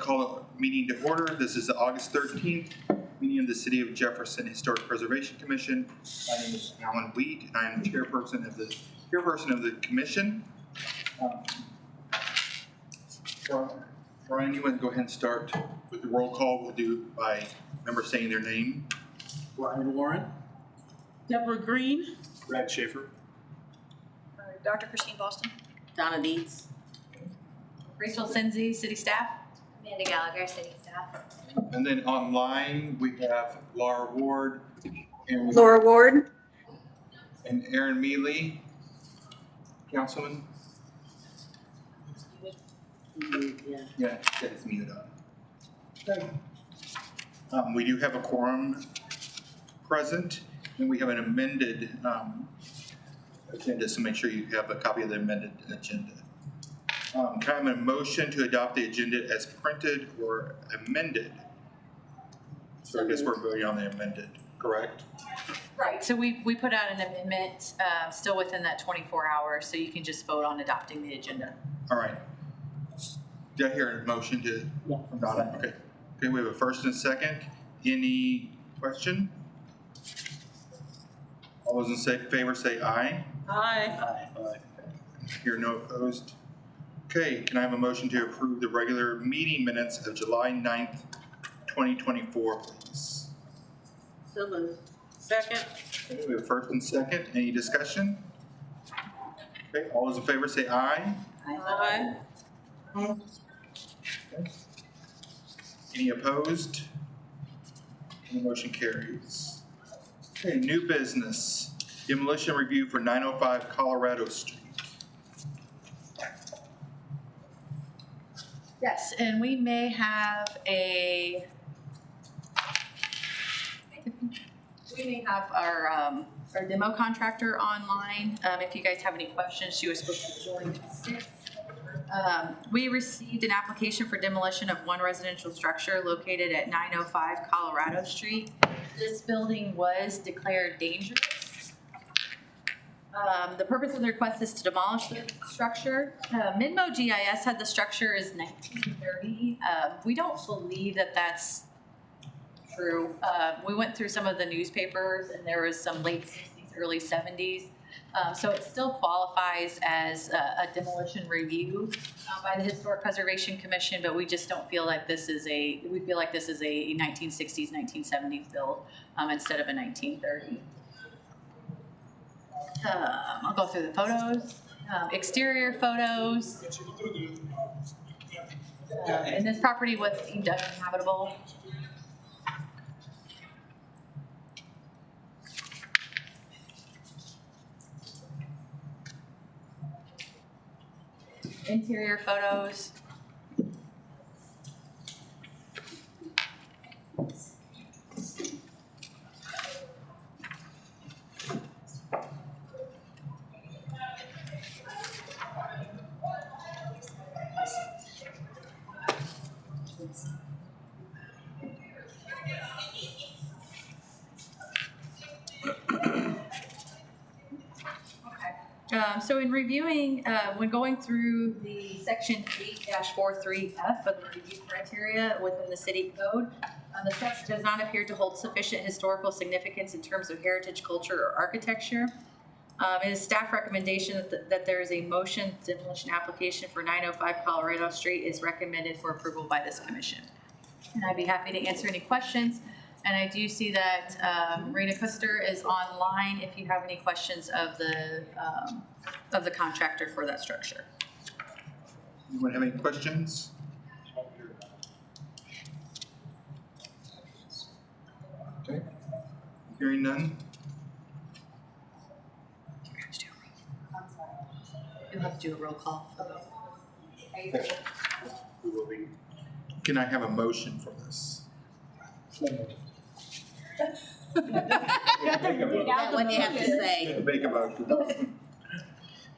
call a meeting to order. This is the August 13th meeting of the City of Jefferson Historic Preservation Commission. My name is Alan Wheat, and I am the chairperson of the commission. Brian, you want to go ahead and start with the roll call? We'll do by member saying their name. Brian Warren. Deborah Green. Brad Schaefer. Dr. Christine Boston. Donna Dietz. Rachel Senzi, city staff. Amanda Gallagher, city staff. And then online we have Laura Ward. And And Aaron Mealy, councilman. Yeah, that is muted on. We do have a quorum present, and we have an amended agenda, so make sure you have a copy of the amended agenda. Can I have a motion to adopt the agenda as printed or amended? So I guess we're voting on the amended, correct? Right, so we put out an amendment still within that 24 hours, so you can just vote on adopting the agenda. All right. Did I hear a motion to? Yeah. From Donna? Okay. Okay, we have a first and a second. Any question? All those in favor say aye. Aye. Aye. Hear no opposed. Okay, can I have a motion to approve the regular meeting minutes of July 9th, 2024, please? So moved. Second. Okay, we have first and second. Any discussion? Okay, all those in favor say aye. Aye. Okay. Any opposed? And the motion carries. Okay, new business. Demolition review for 905 Colorado Street. Yes, and we may have our demo contractor online. If you guys have any questions, she was supposed to join at 6. We received an application for demolition of one residential structure located at 905 Colorado Street. This building was declared dangerous. The purpose of the request is to demolish the structure. Midmo GIS had the structure as 1930. We don't believe that that's true. We went through some of the newspapers, and there was some late 60s, early 70s. So it still qualifies as a demolition review by the Historic Preservation Commission, but we just don't feel like this is we feel like this is a 1960s, 1970s build instead of a 1930. I'll go through the photos, exterior photos. And this property was deemed uninhabitable. Interior photos. So in reviewing, when going through the section 8-43F of the review criteria within the city code, the structure does not appear to hold sufficient historical significance in terms of heritage, culture, or architecture. It is staff recommendation that there is a motion demolition application for 905 Colorado Street is recommended for approval by this commission. And I'd be happy to answer any questions. And I do see that Rena Custer is online if you have any questions of the contractor for that structure. Anyone have any questions? Okay. Hearing none. You'll have to do a roll call. Okay. Can I have a motion for this? That one you have to say. Make a motion.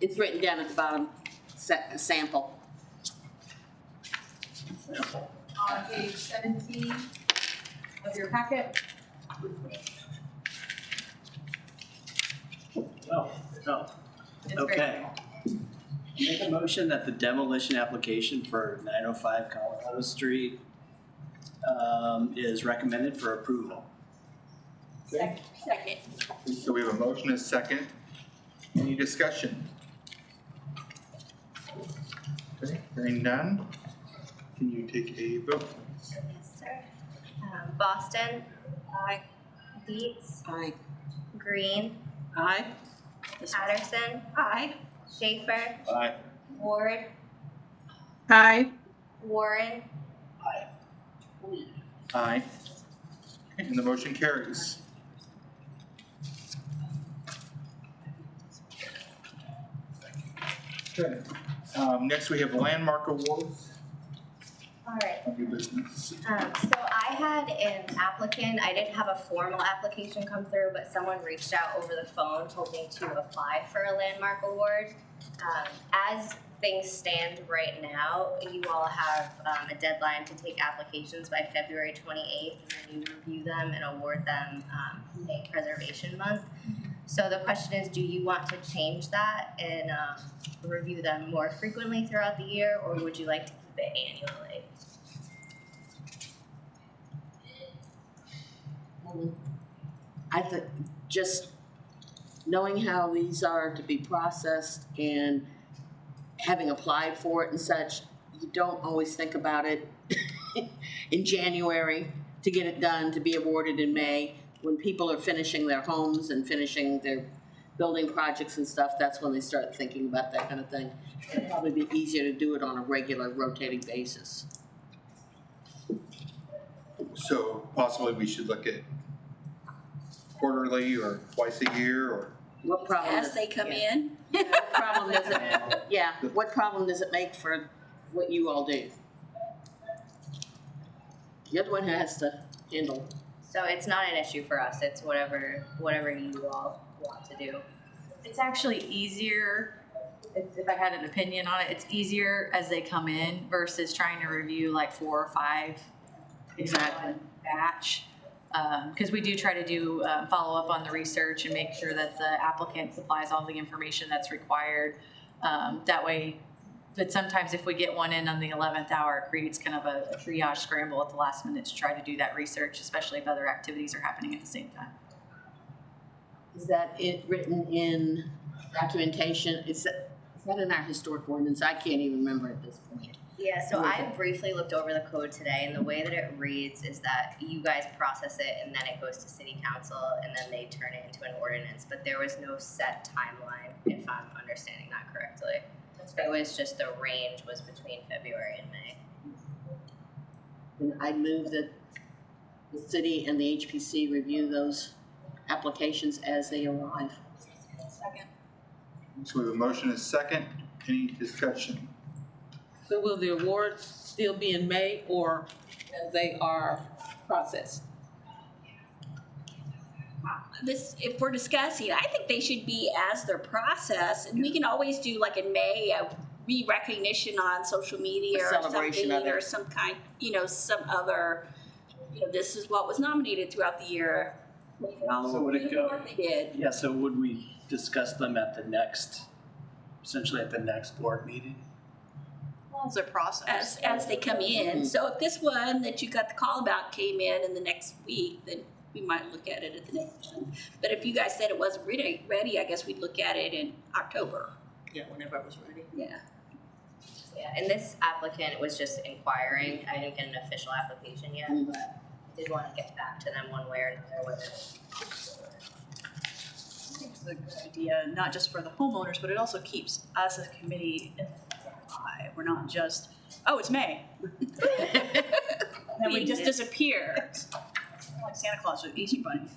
It's written down at the bottom, sample. On page 17 of your packet. No. It's Okay. Make a motion that the demolition application for 905 Colorado Street is recommended for approval. Second. So we have a motion and a second. Any discussion? Okay, hearing none. Can you take a vote? Yes, sir. Boston. Aye. Dietz. Aye. Green. Aye. Patterson. Aye. Schaefer. Aye. Ward. Aye. Warren. Aye. Weed. Aye. Okay, and the motion carries. Okay, next we have landmark awards. All right. Under business. So I had an applicant, I didn't have a formal application come through, but someone reached out over the phone, told me to apply for a landmark award. As things stand right now, you all have a deadline to take applications by February 28th, and then you review them and award them May Preservation Month. So the question is, do you want to change that and review them more frequently throughout the year, or would you like to keep it annually? I think just knowing how these are to be processed and having applied for it and such, you don't always think about it in January to get it done, to be awarded in May. When people are finishing their homes and finishing their building projects and stuff, that's when they start thinking about that kind of thing. It'd probably be easier to do it on a regular rotating basis. So possibly we should look at quarterly or twice a year, or What problem As does- they come yeah. in. What problem does it, yeah, what problem does it make for what you all do? The other one has to handle. So it's not an issue for us, it's whatever you all want to do. It's actually easier, if I had an opinion on it, it's easier as they come in versus trying to review like 4 or 5 Exactly. in one batch. Because we do try to do follow up on the research and make sure that the applicant supplies all the information that's required. That way, but sometimes if we get one in on the 11th hour, it creates kind of a triage scramble at the last minute to try to do that research, especially if other activities are happening at the same time. Is that it written in documentation? Is that in our historic ordinance? I can't even remember at this point. Yeah, so I briefly looked over the code today, and the way that it reads is that you guys process it and then it goes to city council and then they turn it into an ordinance, but there was no set timeline, if I'm understanding that correctly. It was just the range was between February and May. And I move that the city and the HPC review those applications as they arrive. Second. so we have a motion and a second. Any discussion? So will the award still be in May or as they are processed? If we're discussing, I think they should be as their process, and we can always do like in May, a re-recognition on social media A or celebration something, of it. or some kind, some other, this is what was nominated throughout the year. So would it go? What they did. Yeah, so would we discuss them at the next, essentially at the next board meeting? As a process. As they come in. So if this one that you got the call about came in the next week, then we might look at it at the next one. But if you guys said it wasn't ready, I guess we'd look at it in October. Yeah, whenever it was ready. Yeah. Yeah, and this applicant was just inquiring. I didn't get an official application yet, but I did want to get back to them one way or another with it. I think it's a good idea, not just for the homeowners, but it also keeps us as a committee in the eye. We're not just, oh, it's May. And then we just disappear. It's like Santa Claus or Easter Bunny.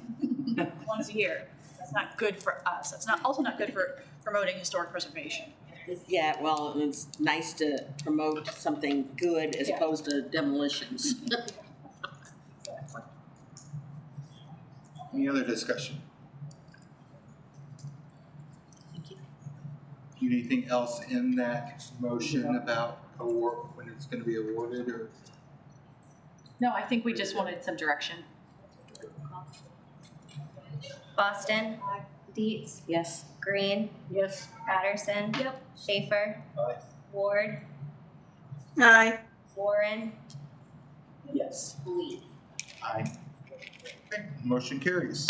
Once a year. That's not good for us. That's also not good for promoting historic preservation. Yeah, well, and it's nice to promote something good as opposed to demolitions. Any other discussion? Anything else in that motion about award, when it's gonna be awarded, or? No, I think we just wanted some direction. Boston. Dietz. Yes. Green. Yes. Patterson. Yep. Schaefer. Aye. Ward. Aye. Warren. Yes. Lee. Aye. Motion carries.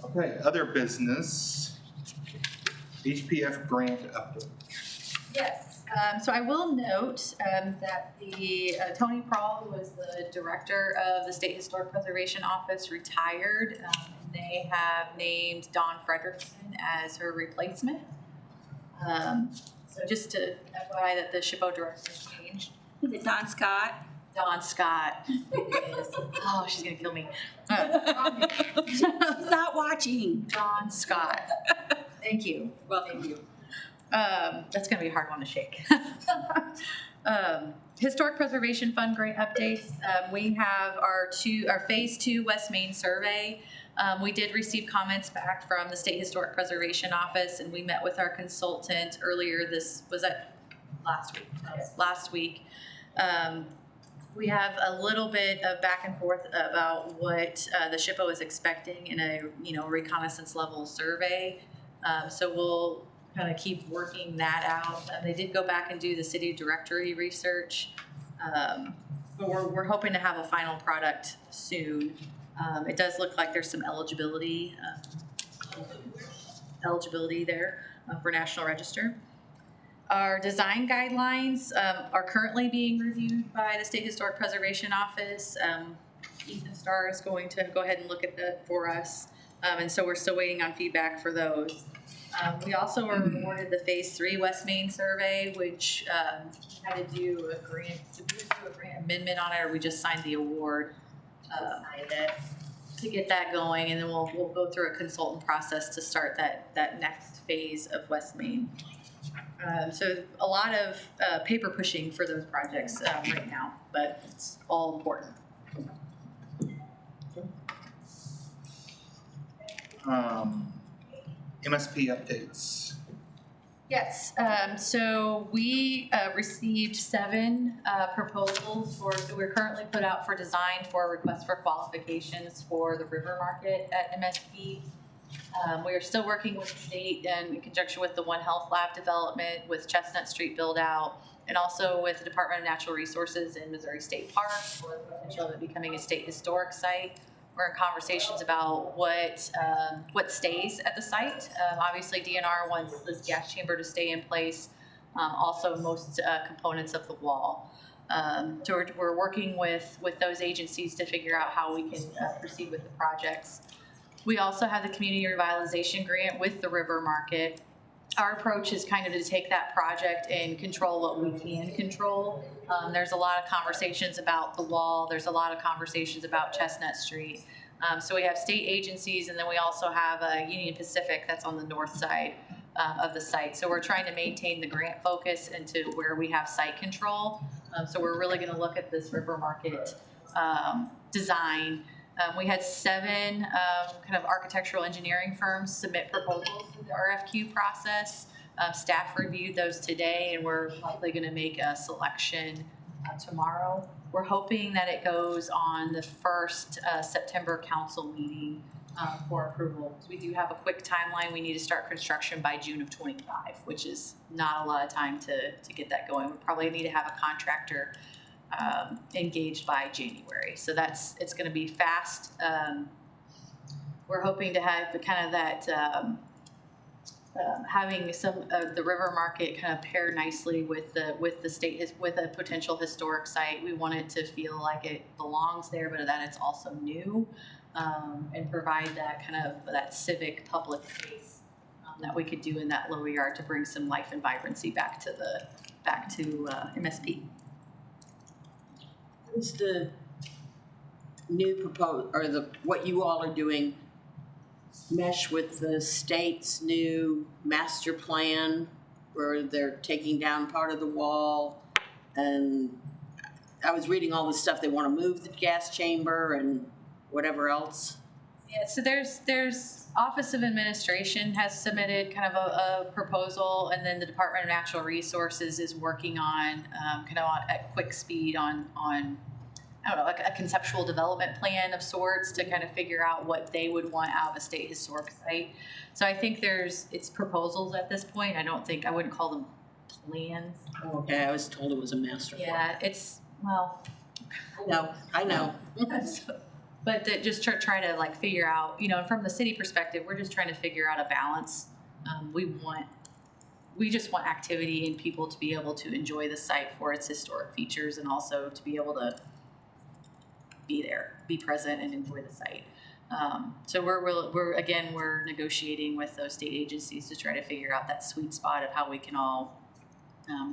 Okay, other business. HPF grant update. Yes, so I will note that the Tony Prawl, who was the director of the State Historic Preservation Office, retired. And they have named Dawn Frederickson as her replacement. So just to FYI that the SHPO director changed. Is it Don Scott? Dawn Scott. Is, oh, she's gonna kill me. She's not watching. Dawn Scott. Thank you. Welcome. Thank you. That's gonna be a hard one to shake. Historic Preservation Fund grant updates. We have our Phase 2 West Main survey. We did receive comments back from the State Historic Preservation Office, and we met with our consultant earlier. Was that last week? Last week. We have a little bit of back and forth about what the SHPO is expecting in a reconnaissance level survey. So we'll kind of keep working that out. They did go back and do the city directory research, but we're hoping to have a final product soon. It does look like there's some eligibility there for National Register. Our design guidelines are currently being reviewed by the State Historic Preservation Office. Ethan Starr is going to go ahead and look at that for us, and so we're still waiting on feedback for those. We also were awarded the Phase 3 West Main survey, which had to do a grant. Did we do a grant amendment on it, or we just signed the award? Signed it. To get that going, and then we'll go through a consultant process to start that next phase of West Main. So a lot of paper pushing for those projects right now, but it's all important. MSP updates. Yes, so we received 7 proposals so we're currently put out for design for requests for qualifications for the river market at MSP. We are still working with the state and in conjunction with the One Health Lab development, with Chestnut Street build out, and also with the Department of Natural Resources in Missouri State Park for the potential of it becoming a state historic site. We're in conversations about what stays at the site. Obviously, DNR wants this gas chamber to stay in place. Also, most components of the wall. So we're working with those agencies to figure out how we can proceed with the projects. We also have the community revitalization grant with the river market. Our approach is kind of to take that project and control what we can control. There's a lot of conversations about the wall. There's a lot of conversations about Chestnut Street. So we have state agencies, and then we also have Union Pacific that's on the north side of the site. So we're trying to maintain the grant focus into where we have site control. So we're really going to look at this river market design. We had 7 kind of architectural engineering firms submit proposals to the RFQ process. Staff reviewed those today, and we're likely going to make a selection tomorrow. We're hoping that it goes on the first September council meeting for approval. We do have a quick timeline. We need to start construction by June of 25, which is not a lot of time to get that going. We probably need to have a contractor engaged by January. So it's going to be fast. We're hoping to have kind of that having some of the river market kind of pair nicely with the state with a potential historic site. We want it to feel like it belongs there, but that it's also new, and provide that kind of that civic public space that we could do in that lower yard to bring some life and vibrancy back to MSP. Is the new proposal, or what you all are doing, mesh with the state's new master plan where they're taking down part of the wall? And I was reading all this stuff, they want to move the gas chamber and whatever else. Yeah, so there's Office of Administration has submitted kind of a proposal, and then the Department of Natural Resources is working on kind of at quick speed on I don't know, like a conceptual development plan of sorts to kind of figure out what they would want out of a state historic site. So I think it's proposals at this point. I wouldn't call them plans. Okay, I was told it was a master plan. Yeah, it's, well. I know. But to just try to like figure out, from the city perspective, we're just trying to figure out a balance. We just want activity and people to be able to enjoy the site for its historic features and also to be able to be there, be present and enjoy the site. So we're negotiating with those state agencies to try to figure out that sweet spot of how we can all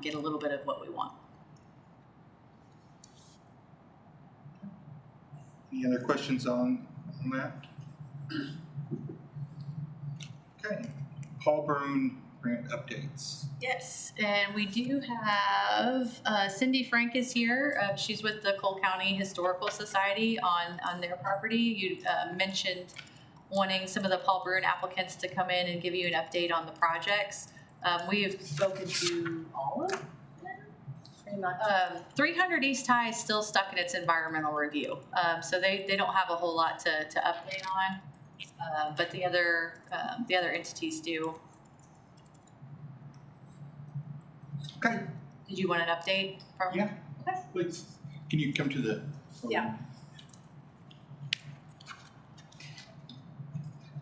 get a little bit of what we want. Any other questions on that? Okay, Paul Byrne grant updates. Yes, and we do have Cindy Frank is here. She's with the Cole County Historical Society on their property. You mentioned wanting some of the Paul Byrne applicants to come in and give you an update on the projects. We have spoken to all of them. Pretty much. 300 East High is still stuck in its environmental review, so they don't have a whole lot to update on, but the other entities do. Okay, Did you want an update from? yeah, please. Can you come to the? Yeah.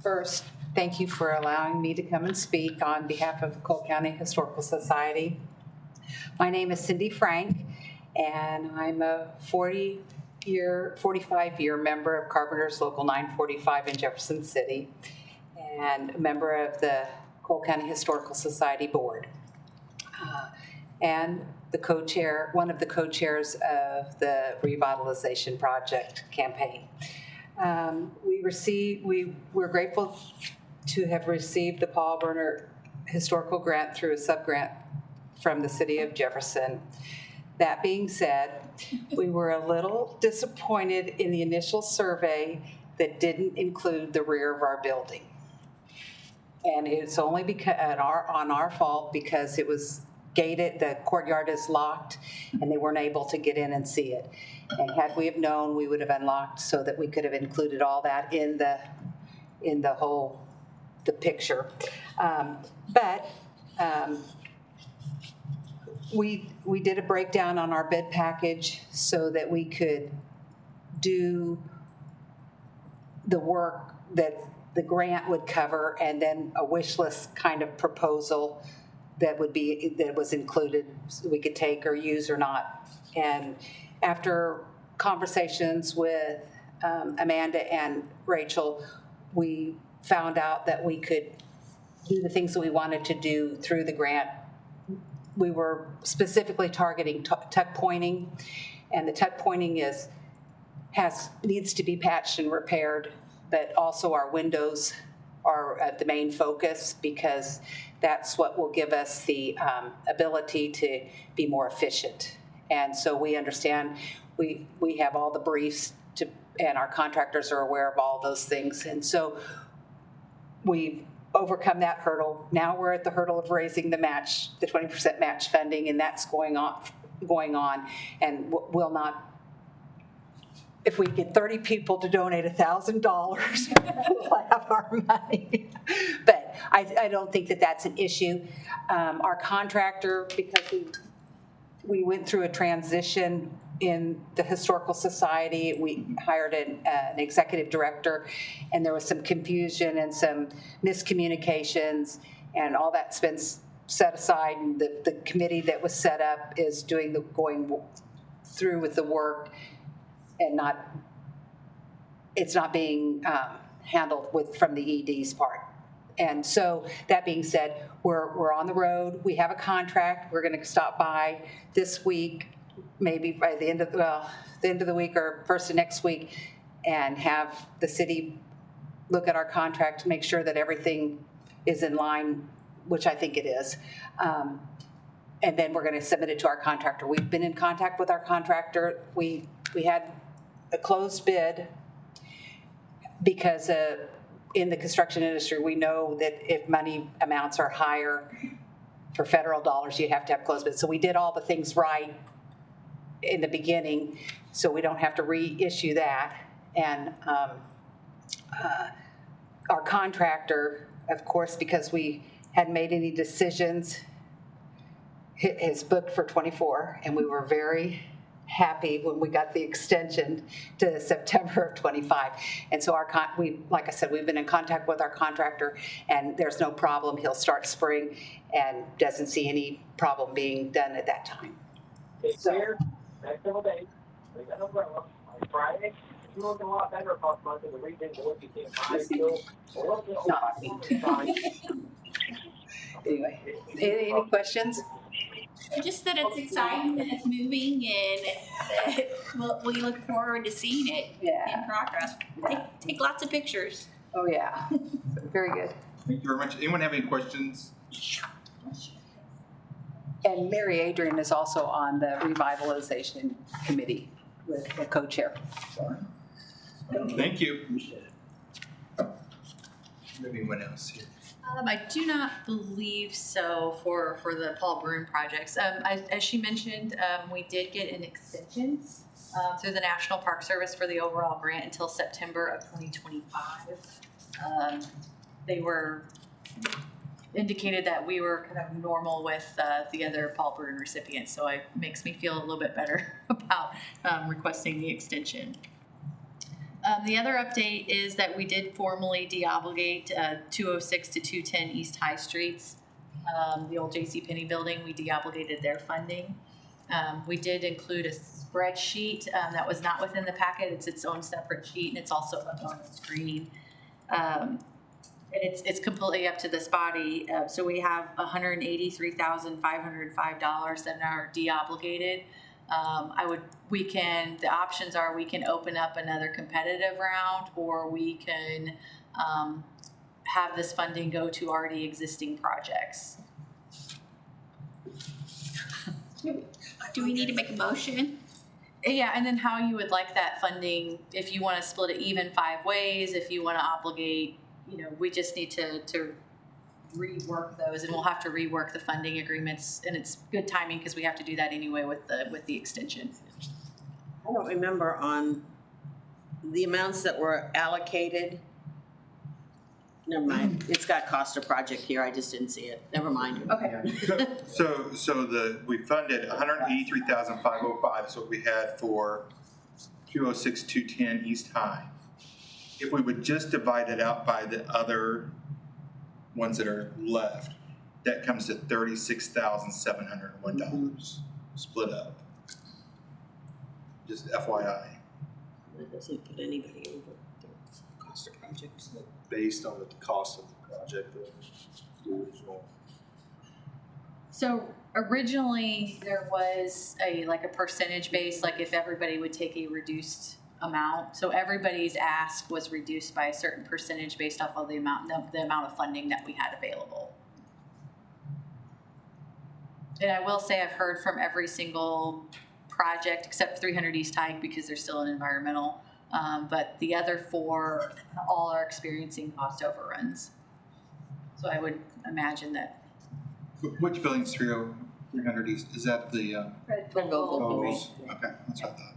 First, thank you for allowing me to come and speak on behalf of the Cole County Historical Society. My name is Cindy Frank, and I'm a 45-year member of Carpenters Local 945 in Jefferson City, and a member of the Cole County Historical Society Board, and one of the co-chairs of the Revitalization Project campaign. We're grateful to have received the Paul Byrne Historical Grant through a sub-grant from the city of Jefferson. That being said, we were a little disappointed in the initial survey that didn't include the rear of our building. And it's only because on our fault because it was gated, the courtyard is locked, and they weren't able to get in and see it. And had we have known, we would have unlocked so that we could have included all that in the picture. We did a breakdown on our bid package so that we could do the work that the grant would cover, and then a wish list kind of proposal that was included, so we could take or use or not. And after conversations with Amanda and Rachel, we found out that we could do the things that we wanted to do through the grant. We were specifically targeting tuck pointing, and the tuck pointing needs to be patched and repaired, but also our windows are the main focus because that's what will give us the ability to be more efficient. And so we understand, we have all the briefs and our contractors are aware of all those things. And so we've overcome that hurdle. Now we're at the hurdle of raising the 20% match funding, and that's going on, and will not. If we get 30 people to donate $1,000, we'll have our money. But I don't think that that's an issue. Our contractor, because we went through a transition in the Historical Society, we hired an executive director, and there was some confusion and some miscommunications, and all that's been set aside, and the committee that was set up is going through with the work, and it's not being handled from the ED's part. And so that being said, we're on the road. We have a contract. We're going to stop by this week, maybe by the end of the week or first of next week, and have the city look at our contract, make sure that everything is in line, which I think it is. And then we're going to submit it to our contractor. We've been in contact with our contractor. We had a closed bid because in the construction industry, we know that if money amounts are higher for federal dollars, you have to have closed bids. So we did all the things right in the beginning, so we don't have to reissue that. And our contractor, of course, because we hadn't made any decisions, is booked for 24, and we were very happy when we got the extension to September of 25. And so like I said, we've been in contact with our contractor, and there's no problem. He'll start spring and doesn't see any problem being done at that time. It's here, next couple days, we got no problem. On Friday, you're looking a lot better across months in the region than what you see in high school. Anyway, any questions? Just that it's exciting, that it's moving, and that we look forward to seeing it in progress. Take lots of pictures. Oh, yeah. Very good. Thank you very much. Anyone have any questions? And Mary Adrian is also on the revitalization committee with the co-chair. Thank you. Anyone else here? I do not believe so for the Paul Brune projects. As she mentioned, we did get an extension through the National Park Service for the overall grant until September of 2025. They were indicated that we were kind of normal with the other Paul Brune recipients, so it makes me feel a little bit better about requesting the extension. The other update is that we did formally deobligate 206 to 210 East High Streets, the old JCPenney building. We deobligated their funding. We did include a spreadsheet that was not within the packet. It's its own separate sheet, and it's also up on the screen. And it's completely up to this body. So we have $183,505 that are deobligated. The options are we can open up another competitive round, or we can have this funding go to already existing projects. Do we need to make a motion? Yeah, and then how you would like that funding, if you want to split it even 5 ways, if you want to obligate, we just need to rework those, and we'll have to rework the funding agreements, and it's good timing because we have to do that anyway with the extension. I don't remember on the amounts that were allocated. Never mind, it's got cost of project here, I just didn't see it, never mind. Okay. So we funded $183,505 is what we had for 206, 210 East High. If we would just divide it out by the other ones that are left, that comes to $36,701 split up. Just FYI. That doesn't put anybody over the cost of projects. Based on the cost of the project, the original. So originally there was a percentage base, like if everybody would take a reduced amount. So everybody's ask was reduced by a certain percentage based off of the amount of funding that we had available. And I will say I've heard from every single project except 300 East High because they're still an environmental, but the other 4 all are experiencing cost overruns. So I would imagine that. Which building's 300 East? Is that the Fred Okay, that's what I thought.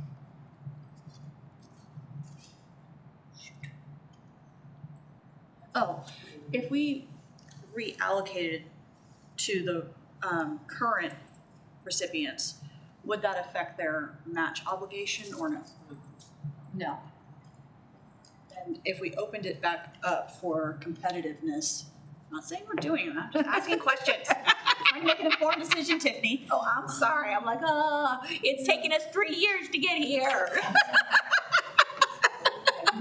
Oh, if we reallocated to the current recipients, would that affect their match obligation or no? No. And if we opened it back up for competitiveness, I'm not saying we're doing it, I'm just asking questions. Trying to make an informed decision, Tiffany. Oh, I'm sorry. I'm like, it's taken us 3 years to get here.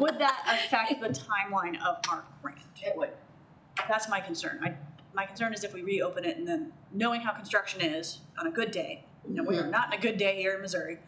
Would that affect the timeline of our grant? It would. That's my concern. My concern is if we reopen it and then knowing how construction is on a good day, we are not in a good day here in Missouri,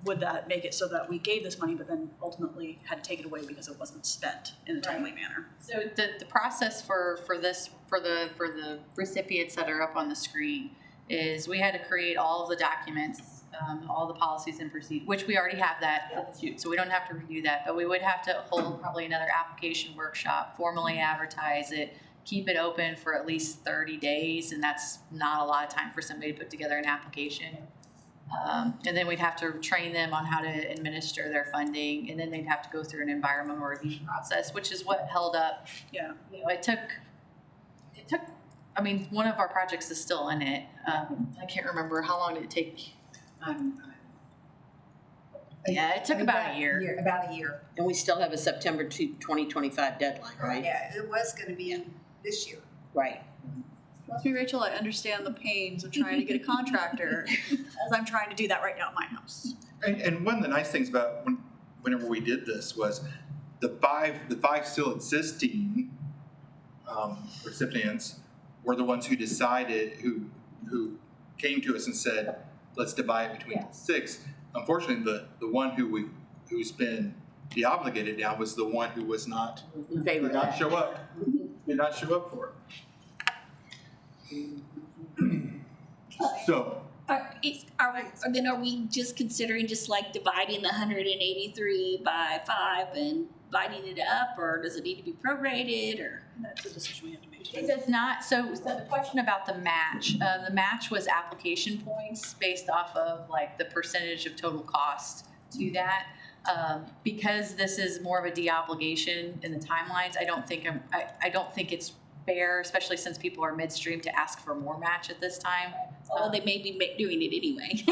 would that make it so that we gave this money but then ultimately had to take it away because it wasn't spent in a timely manner? So the process for the recipients that are up on the screen is we had to create all of the documents, all the policies and procedures, which we already have that, so we don't have to redo that, but we would have to hold probably another application workshop, formally advertise it, keep it open for at least 30 days, and that's not a lot of time for somebody to put together an application. And then we'd have to train them on how to administer their funding, and then they'd have to go through an environmental review process, which is what held up. Yeah. You know, it took, I mean, one of our projects is still in it. I can't remember, how long did it take? Yeah, it took about a year. About a year. And we still have a September 2025 deadline, right? Yeah, it was gonna be in this year. Right. Trust me, Rachel, I understand the pains of trying to get a contractor as I'm trying to do that right now at my house. And one of the nice things about whenever we did this was the five still existing recipients were the ones who decided, who came to us and said, let's divide it between 6. Unfortunately, the one who's been deobligated now was the one who was not, In favor did of not that. show up. Did not show up for it. So, Are we just considering just like dividing the 183 by 5 and dividing it up, or does it need to be prorated, or? That's a decision we have to make. It does not, so the question about the match was application points based off of like the percentage of total cost to that. Because this is more of a de-obligation in the timelines, I don't think it's fair, especially since people are midstream, to ask for more match at this time. Well, they may be doing it anyway.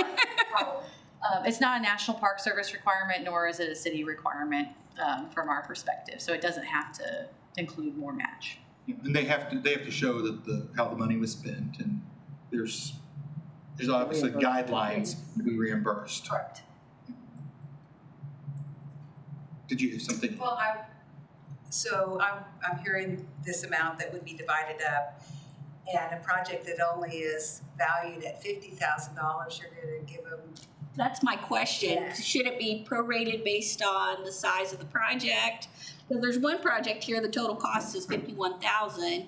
It's not a National Park Service requirement, nor is it a city requirement from our perspective, so it doesn't have to include more match. and they have to show that how the money was spent, and there's obviously guidelines to be reimbursed. Correct. Did you have something? Well, I'm hearing this amount that would be divided up, and a project that only is valued at $50,000, you're gonna give them. That's my question. Yeah. Should it be prorated based on the size of the project? Because there's one project here, the total cost is $51,000,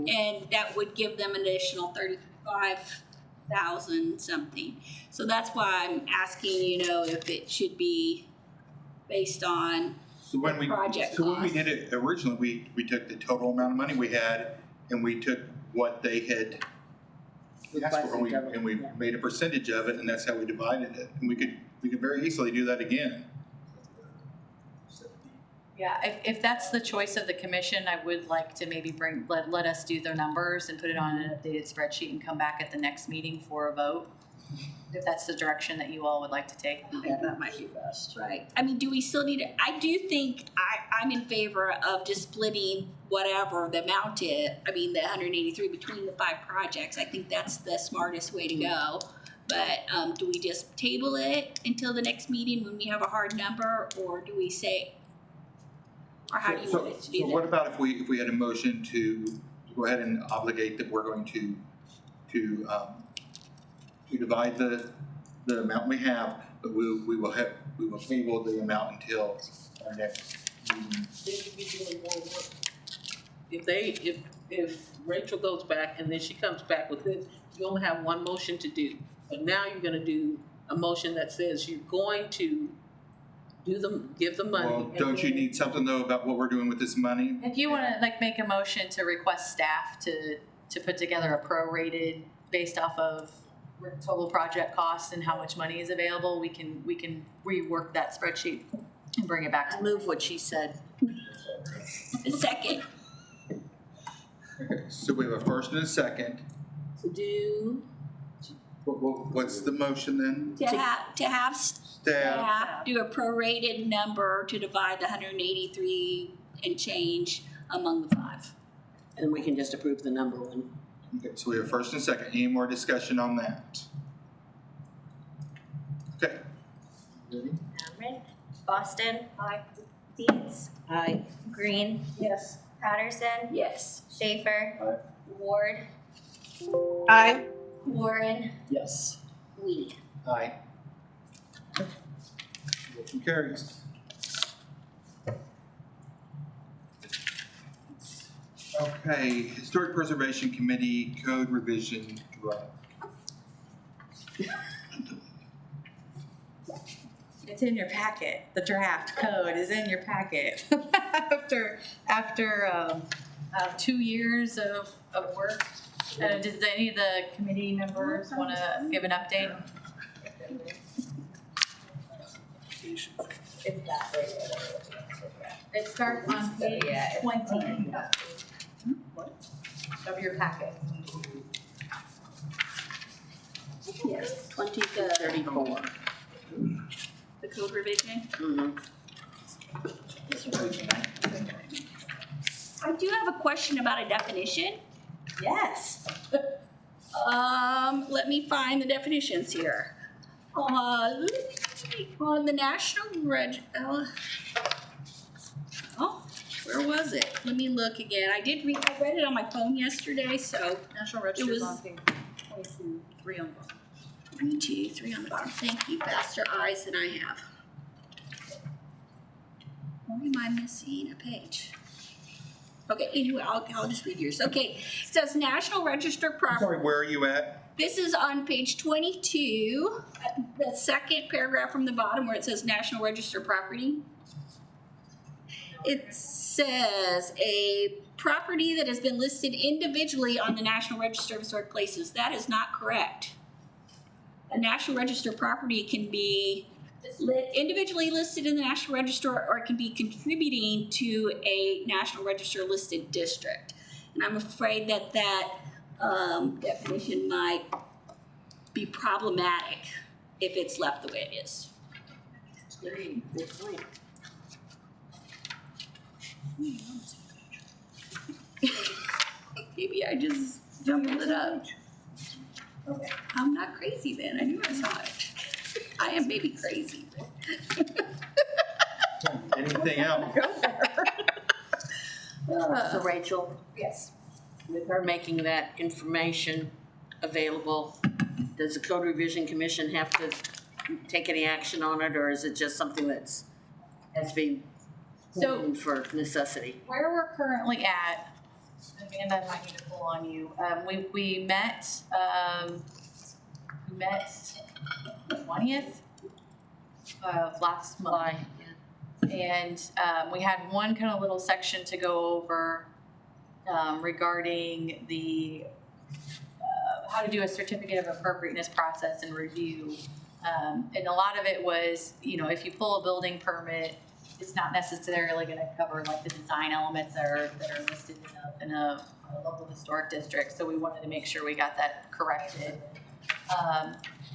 and that would give them an additional $35,000 something. So that's why I'm asking, if it should be based on So when we project when we cost. did it originally, we took the total amount of money we had, and we took what they had asked for, and we made a percentage of it, and that's how we divided it. And we could very easily do that again. Yeah, if that's the choice of the commission, I would like to maybe let us do the numbers and put it on an updated spreadsheet and come back at the next meeting for a vote, if that's the direction that you all would like to take. Yeah, that might be best, right? I mean, do we still need to, I do think I'm in favor of just splitting whatever the amount is, the 183 between the 5 projects. I think that's the smartest way to go. But do we just table it until the next meeting when we have a hard number, or do we say, or how do you want it to do So that? what about if we had a motion to go ahead and obligate that we're going to divide the amount we have, but we will table the amount until our next meeting. If Rachel goes back and then she comes back with this, you only have one motion to do. But now you're gonna do a motion that says you're going to give the money. Well, don't you need something though about what we're doing with this money? If you want to make a motion to request staff to put together a prorated based off of total project cost and how much money is available, we can rework that spreadsheet and bring it back to. I move what she said. A second. Okay, so we have a first and a second. To do, What's the motion then? To have Staff, staff do a prorated number to divide the 183 and change among the 5. And we can just approve the number one. okay, so we have first and second. Any more discussion on that? Okay. Ready? Cameron, Boston. Aye. Dietz. Aye. Green. Yes. Patterson. Yes. Schaefer. Ward. Aye. Warren. Yes. Weed. Aye. Motion carries. Okay, Historic Preservation Committee Code Revision Draft. It's in your packet. The draft code is in your packet. After 2 years of work, does any of the committee members want to give an update? It starts on page yeah, 20 of your packet. Yes. 20 to 34. The code revision. Mhm. I do have a question about a definition. Yes. Let me find the definitions here. On the National oh, where was it? Let me look again. I read it on my phone yesterday, so National It Register's was- on page 22, 3 on the bottom. 1, 2, 3 on the bottom. Thank you, faster eyes than I have. Why am I missing a page? Okay, anyway, I'll just read yours. Okay, it says National Register property. Sorry, where are you at? This is on page 22, the second paragraph from the bottom where it says National Register property. It says a property that has been listed individually on the National Register of Historic Places. That is not correct. A National Register property can be individually listed in the National Register, or it can be contributing to a National Register listed district. And I'm afraid that definition might be problematic if it's left the way it is. Good point. Maybe I just jumbled it up. Okay, I'm not crazy then. I knew I saw it. I am maybe crazy. Anything else? So Rachel, Yes. with her making that information available, does the Code Revision Commission have to take any action on it, or is it just something that's has to be So- done for necessity? Where we're currently at, Amanda, I might need to pull on you. We met the 20th of last month. And we had one kind of little section to go over regarding the how to do a certificate of appropriateness process and review. And a lot of it was, if you pull a building permit, it's not necessarily going to cover like the design elements that are listed in a local historic district. So we wanted to make sure we got that corrected.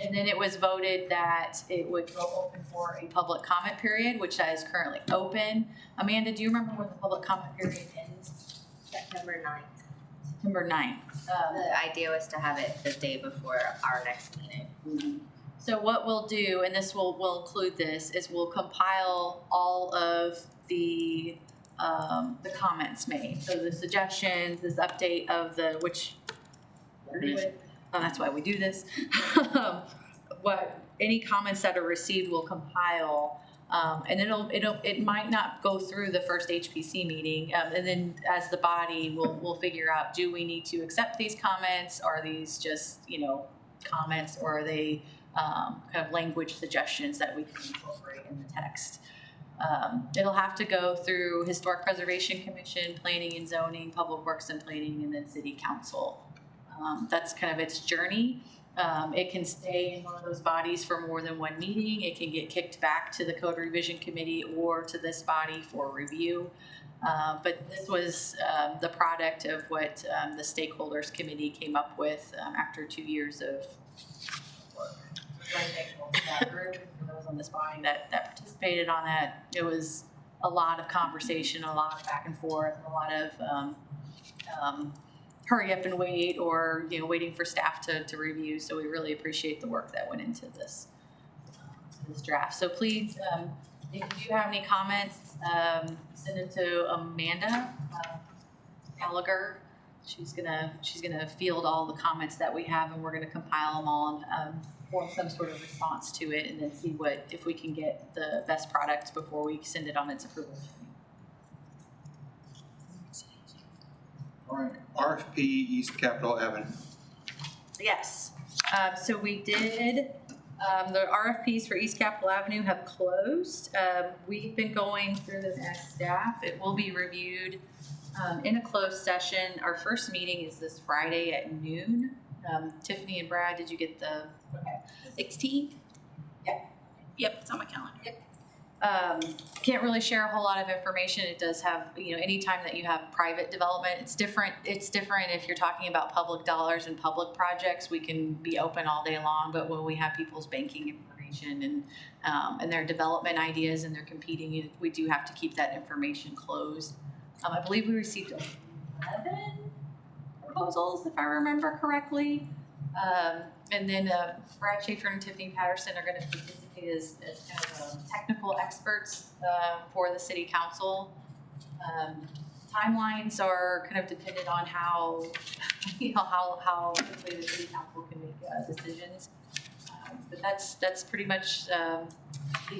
And then it was voted that it would go open for a public comment period, which is currently open. Amanda, do you remember when the public comment period ends? September 9th. September 9th. The idea was to have it the day before our next meeting. So what we'll do, and this will include this, is we'll compile all of the comments made. So the suggestions, this update of that's why we do this. Any comments that are received we'll compile, and it might not go through the first HPC meeting, and then as the body we'll figure out, do we need to accept these comments? Are these just comments, or are they kind of language suggestions that we can incorporate in the text? It'll have to go through Historic Preservation Commission, Planning and Zoning, Public Works and Planning, and then City Council. That's kind of its journey. It can stay in one of those bodies for more than one meeting. It can get kicked back to the Code Revision Committee or to this body for review. But this was the product of what the Stakeholders Committee came up with after 2 years of work. I'm thankful to that group, for those on this body that participated on that. It was a lot of conversation, a lot of back and forth, a lot of hurry up and wait, or waiting for staff to review. So we really appreciate the work that went into this draft. So please, if you do have any comments, send them to Amanda Gallagher. She's gonna field all the comments that we have, and we're gonna compile them all and form some sort of response to it, and then see if we can get the best product before we send it on its approval. All right, RFP East Capitol Avenue. Yes, so we did, the RFPs for East Capitol Avenue have closed. We've been going through them as staff. It will be reviewed in a closed session. Our first meeting is this Friday at noon. Tiffany and Brad, did you get the 16th? Yep. Yep, it's on my calendar. Yep. Can't really share a whole lot of information. It does have, anytime that you have private development, it's different if you're talking about public dollars and public projects. We can be open all day long, but when we have people's banking information and their development ideas and they're competing, we do have to keep that information closed. I believe we received 11 proposals, if I remember correctly. And then Brad Schaefer and Tiffany Patterson are going to participate as kind of technical experts for the city council. Timelines are kind of dependent on how quickly the city council can make decisions. But that's pretty much the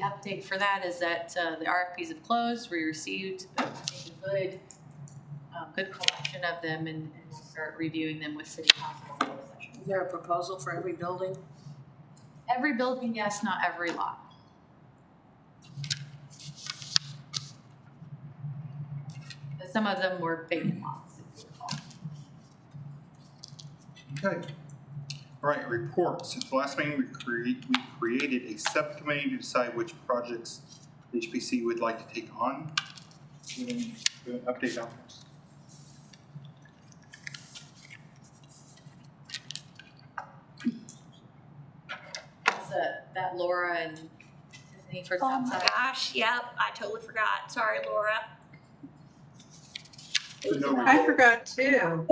update for that. Is that the RFPs have closed. We received a good collection of them, and we'll start reviewing them with city council. Is there a proposal for every building? Every building, yes, not every lot. Some of them were vacant lots, if you recall. Okay. All right, reports. At the last meeting, we created a subcommittee to decide which projects HPC would like to take on. So, an update on this. That Laura and Tiffany for Oh my gosh, yep, I totally forgot. Sorry, Laura. I forgot too.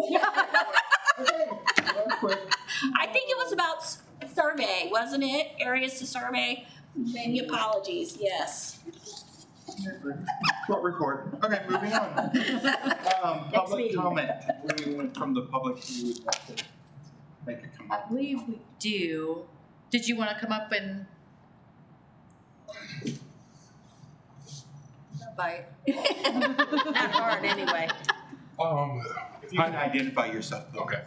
I think it was about survey, wasn't it? Areas to survey. Many apologies, yes. Short report. Okay, moving on. Public comment. Anyone from the public who would like to make a comment? I believe we do. Did you want to come up and bite? Not hard, anyway. If you can identify yourself. Okay.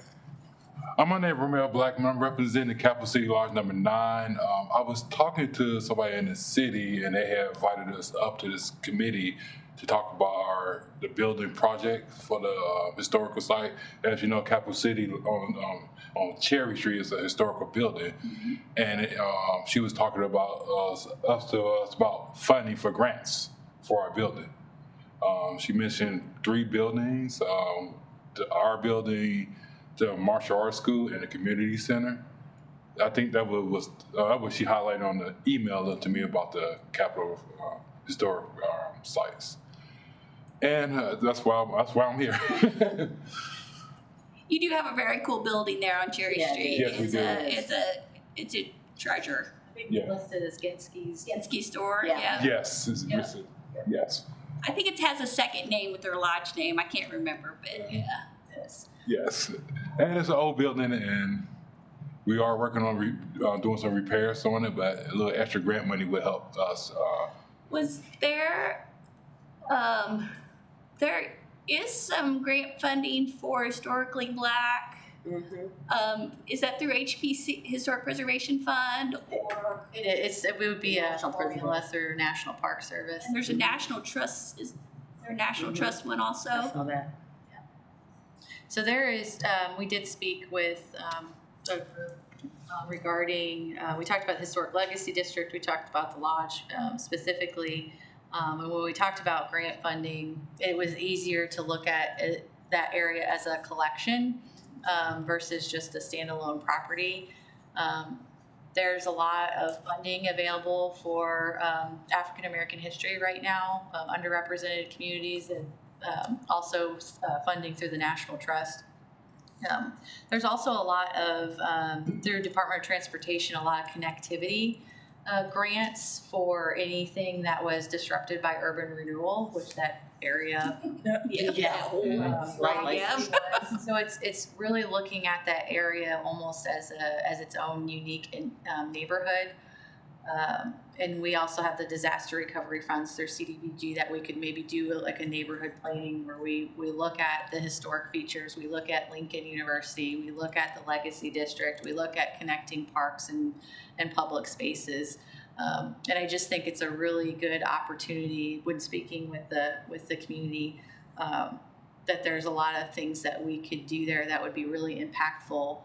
My name is Romeo Blackman. I'm representing the Capital City Lodge number 9. I was talking to somebody in the city, and they had invited us up to this committee to talk about the building project for the historical site. As you know, Capital City on Cherry Street is a historical building, and she was talking about us about funding for grants for our building. She mentioned 3 buildings: our building, the martial arts school, and the community center. I think that was what she highlighted on the email to me about the Capitol historic sites, and that's why I'm here. You do have a very cool building there on Cherry Street. Yes, we do. It's a treasure. Yeah. Listed as Genski store. Yeah. Yes. Yes. I think it has a second name with their lodge name. I can't remember, but yeah. Yes, and it's an old building, and we are working on doing some repairs on it, but a little extra grant money would help us. Was there, there is some grant funding for historically black. Is that through HPC, Historic Preservation Fund, or? It would be a formula through National Park Service. And there's a national trust, is there a national trust one also? I saw that. So there is, we did speak with a group regarding, we talked about the Historic Legacy District, we talked about the lodge specifically, and when we talked about grant funding, it was easier to look at that area as a collection versus just a standalone property. There's a lot of funding available for African American history right now, underrepresented communities, and also funding through the National Trust. There's also a lot of, through Department of Transportation, a lot of connectivity grants for anything that was disrupted by urban renewal, which that area, so it's really looking at that area almost as its own unique neighborhood. And we also have the disaster recovery funds through CDBG that we could maybe do like a neighborhood planning where we look at the historic features, we look at Lincoln University, we look at the Legacy District, we look at connecting parks and public spaces. And I just think it's a really good opportunity when speaking with the community, that there's a lot of things that we could do there that would be really impactful.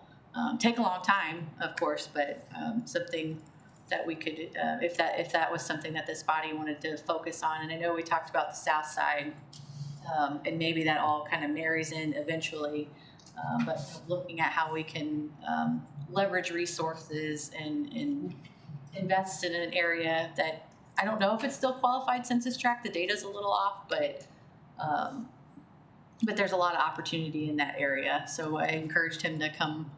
Take a long time, of course, but something that we could, if that was something that this body wanted to focus on. And I know we talked about the south side, and maybe that all kind of marries in eventually, but looking at how we can leverage resources and invest in an area that I don't know if it's still qualified census tract. The data's a little off, but there's a lot of opportunity in that area. So I encouraged him to come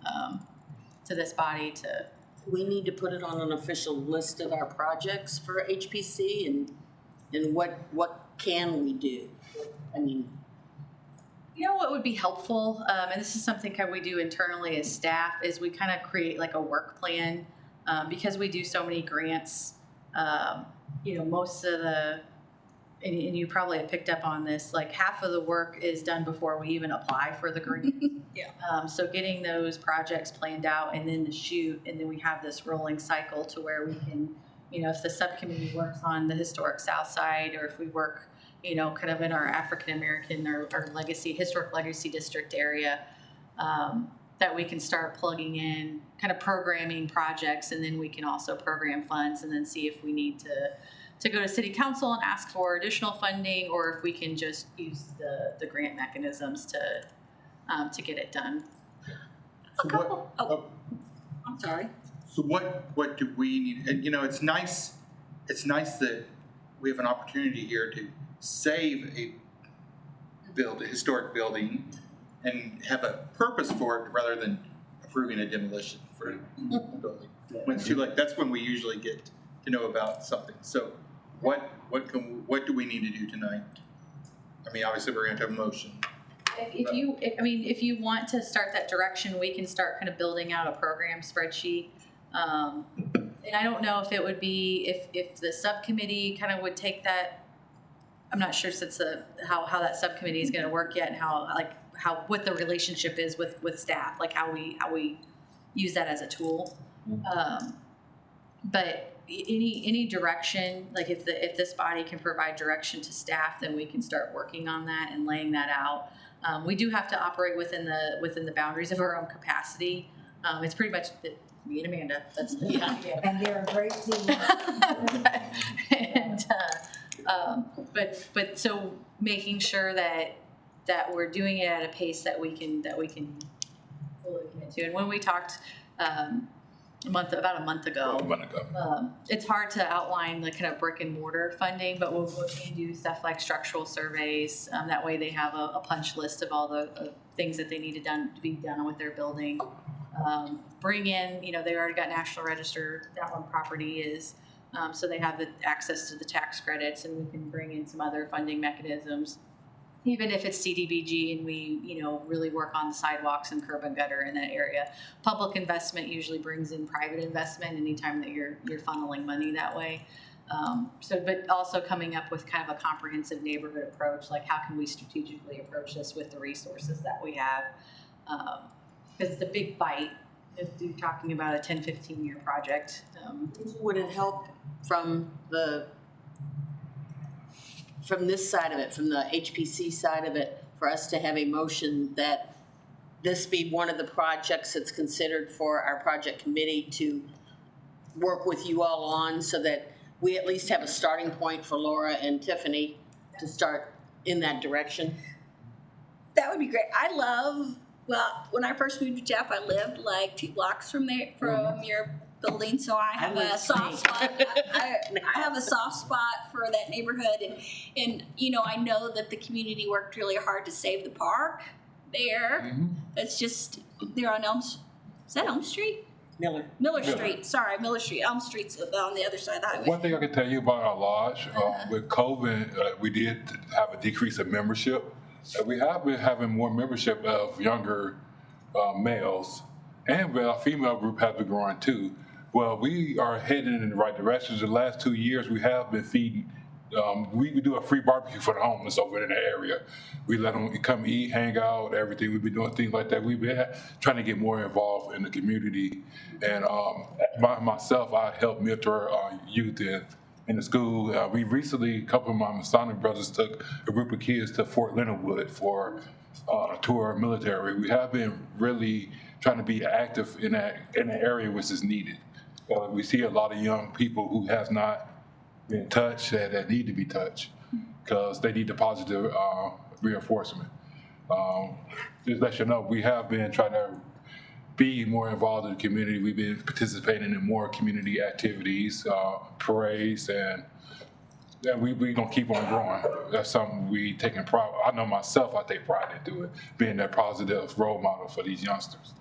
to this body to. We need to put it on an official list of our projects for HPC and what can we do? I mean, you know what would be helpful, and this is something kind of we do internally as staff, is we kind of create like a work plan, because we do so many grants. You know, most of the, and you probably have picked up on this, like half of the work is done before we even apply for the grant. Yeah. So getting those projects planned out and then the shoot, and then we have this rolling cycle to where we can, you know, if the subcommittee works on the historic South Side, or if we work, you know, kind of in our African American or historic legacy district area, that we can start plugging in kind of programming projects, and then we can also program funds and then see if we need to go to city council and ask for additional funding, or if we can just use the grant mechanisms to get it done. I'm sorry. So what do we need? And you know, it's nice that we have an opportunity here to save a historic building and have a purpose for it rather than approving a demolition for a building. When it's too late, that's when we usually get to know about something. So what do we need to do tonight? I mean, obviously we're going to have a motion. If you want to start that direction, we can start kind of building out a program spreadsheet. And I don't know if it would be, if the subcommittee kind of would take that. I'm not sure since how that subcommittee is going to work yet, and what the relationship is with staff, like how we use that as a tool. But any direction, like if this body can provide direction to staff, then we can start working on that and laying that out. We do have to operate within the boundaries of our own capacity. It's pretty much me and Amanda. That's And they're a great team. and but so making sure that we're doing it at a pace that we can fully commit to. And when we talked about a month ago, it's hard to outline the kind of brick and mortar funding, but we'll do stuff like structural surveys. That way they have a punch list of all the things that they need to be done with their building. Bring in, you know, they already got National Register, that one property is, so they have the access to the tax credits, and we can bring in some other funding mechanisms. Even if it's CDBG and we, you know, really work on the sidewalks and curb and gutter in that area. Public investment usually brings in private investment anytime that you're funneling money that way. But also coming up with kind of a comprehensive neighborhood approach, like how can we strategically approach this with the resources that we have? Because it's a big bite if you're talking about a 10, 15-year project. Would it help from this side of it, from the HPC side of it, for us to have a motion that this be one of the projects that's considered for our project committee to work with you all on, so that we at least have a starting point for Laura and Tiffany to start in that direction? That would be great. Well, when I first moved to Jeff, I lived like 2 blocks from your building, so I have a soft spot. I have a soft spot for that neighborhood, and you know, I know that the community worked really hard to save the park there. Mm-hmm. It's just they're on Is that Elm Street? Miller Street. Sorry, Miller Street. Elm Street's on the other side of the highway. One thing I can tell you about our lodge, with COVID, we did have a decrease in membership. We have been having more membership of younger males, and our female group has been growing too. Well, we are heading in the right direction. The last 2 years, we have been feeding. We do a free barbecue for the homeless over in the area. We let them come eat, hang out, everything. We've been doing things like that. We've been trying to get more involved in the community. And myself, I help mentor youth in the school. We recently, a couple of my Masonic brothers took a group of kids to Fort Leonard Wood for a tour of military. We have been really trying to be active in that area which is needed. We see a lot of young people who has not been touched that need to be touched because they need the positive reinforcement. Just let you know, we have been trying to be more involved in the community. We've been participating in more community activities, parades, and we gonna keep on growing. That's something we taking pride. I know myself, I take pride into it, being that positive role model for these youngsters.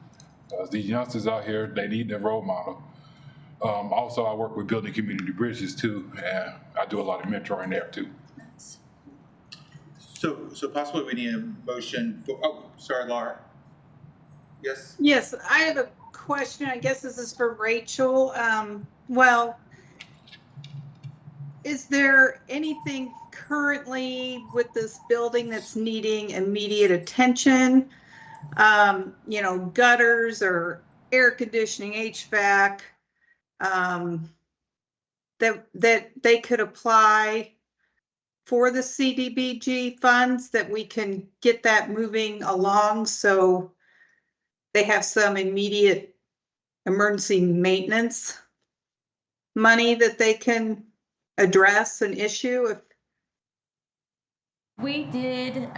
These youngsters out here, they need their role model. Also, I work with building community bridges too, and I do a lot of mentoring there too. So possibly we need a motion for, oh, sorry, Laura. Yes? Yes, I have a question. I guess this is for Rachel. Well, is there anything currently with this building that's needing immediate attention? You know, gutters or air conditioning, HVAC, that they could apply for the CDBG funds, that we can get that moving along so they have some immediate emergency maintenance money that they can address an issue if. We did,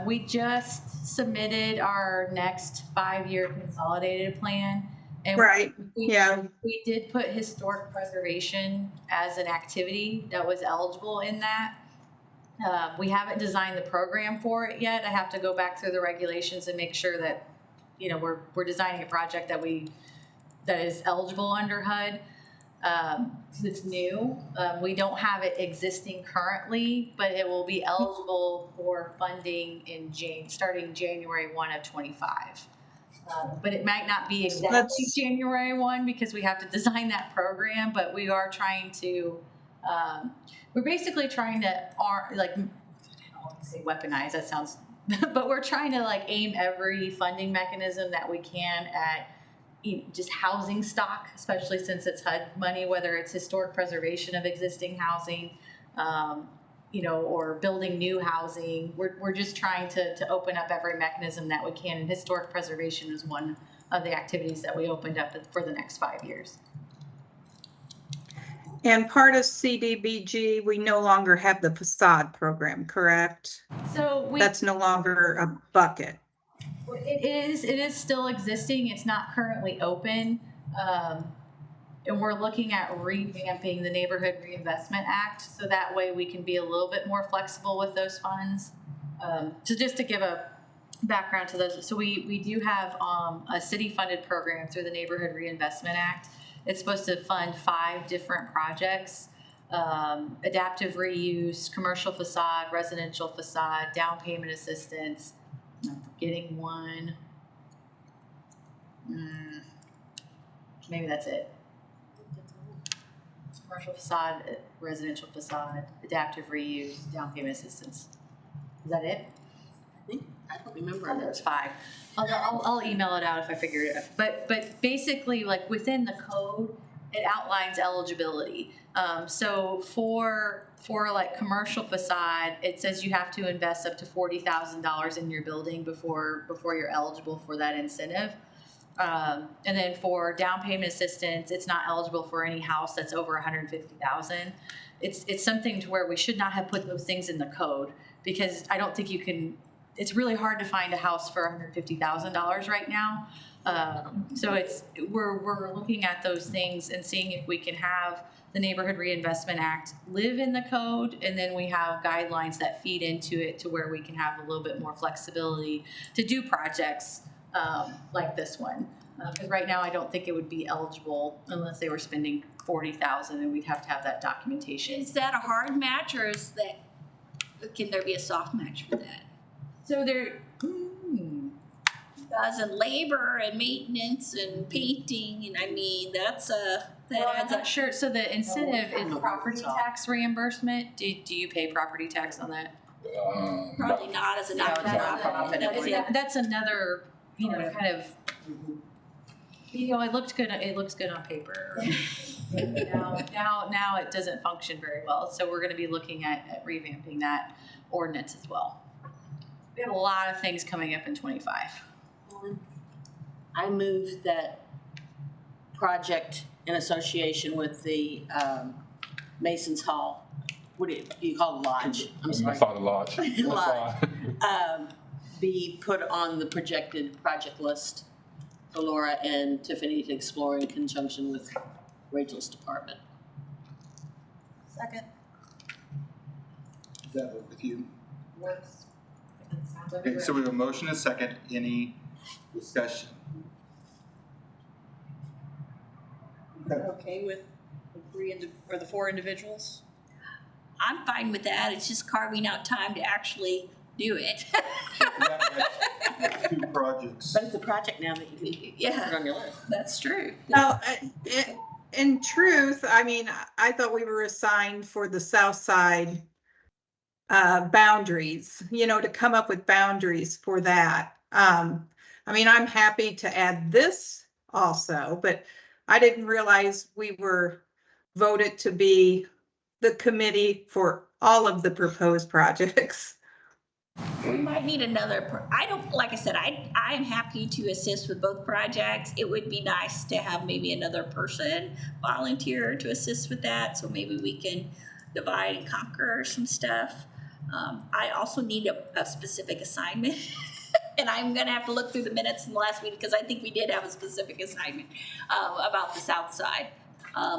we just submitted our next 5-year consolidated plan. And Right, yeah. We did put historic preservation as an activity that was eligible in that. We haven't designed the program for it yet. I have to go back through the regulations and make sure that, you know, we're designing a project that is eligible under HUD. Because it's new. We don't have it existing currently, but it will be eligible for funding in starting January 1 of 25. But it might not be exactly January 1 because we have to design that program, but we are trying to, we're basically trying to, like, I don't want to say weaponize, that sounds, but we're trying to like aim every funding mechanism that we can at just housing stock, especially since it's HUD money, whether it's historic preservation of existing housing, you know, or building new housing. We're just trying to open up every mechanism that we can, and historic preservation is one of the activities that we opened up for the next 5 years. And part of CDBG, we no longer have the facade program, correct? So that's no longer a bucket. It is still existing. It's not currently open. And we're looking at revamping the Neighborhood Reinvestment Act so that way we can be a little bit more flexible with those funds. So just to give a background to those, so we do have a city-funded program through the Neighborhood Reinvestment Act. It's supposed to fund 5 different projects: adaptive reuse, commercial facade, residential facade, down payment assistance. I'm forgetting one. Maybe that's it. Commercial facade, residential facade, adaptive reuse, down payment assistance. Is that it? I don't remember. There's 5. I'll email it out if I figure it out. But basically, like within the code, it outlines eligibility. So for like commercial facade, it says you have to invest up to $40,000 in your building before you're eligible for that incentive. And then for down payment assistance, it's not eligible for any house that's over $150,000. It's something to where we should not have put those things in the code, because I don't think you can. It's really hard to find a house for $150,000 right now. So we're looking at those things and seeing if we can have the Neighborhood Reinvestment Act live in the code, and then we have guidelines that feed into it to where we can have a little bit more flexibility to do projects like this one. Because right now I don't think it would be eligible unless they were spending $40,000, and we'd have to have that documentation. Is that a hard match, or can there be a soft match for that? So there, Because in labor and maintenance and painting, and I mean, that adds up. Sure. So the incentive is property tax reimbursement. Do you pay property tax on that? Probably not as a not-for-profit. That's another, kind of, it looks good. It looks good on paper. now it doesn't function very well. So we're going to be looking at revamping that ordinance as well. We have a lot of things coming up in 25. I move that project in association with the Masons Hall. What do you call it, lodge? I'm sorry. Masada Lodge. That's Lodge. fine. Be put on the projected project list for Laura and Tiffany to explore in conjunction with Rachel's department. Second. Does that work with you? Works. Sounds like a Okay, great- so we have a motion and a second. Any discussion? Okay with the 4 individuals? I'm fine with that. It's just carving out time to actually do it. That's 2 projects. But it's a project now that you can put Yeah, on your list. that's true. Well, in truth, I mean, I thought we were assigned for the south side boundaries, you know, to come up with boundaries for that. I mean, I'm happy to add this also, but I didn't realize we were voted to be the committee for all of the proposed projects. We might need another, like I said, I am happy to assist with both projects. It would be nice to have maybe another person volunteer to assist with that, so maybe we can divide and conquer some stuff. I also need a specific assignment, and I'm gonna have to look through the minutes from the last meeting, because I think we did have a specific assignment about the south side.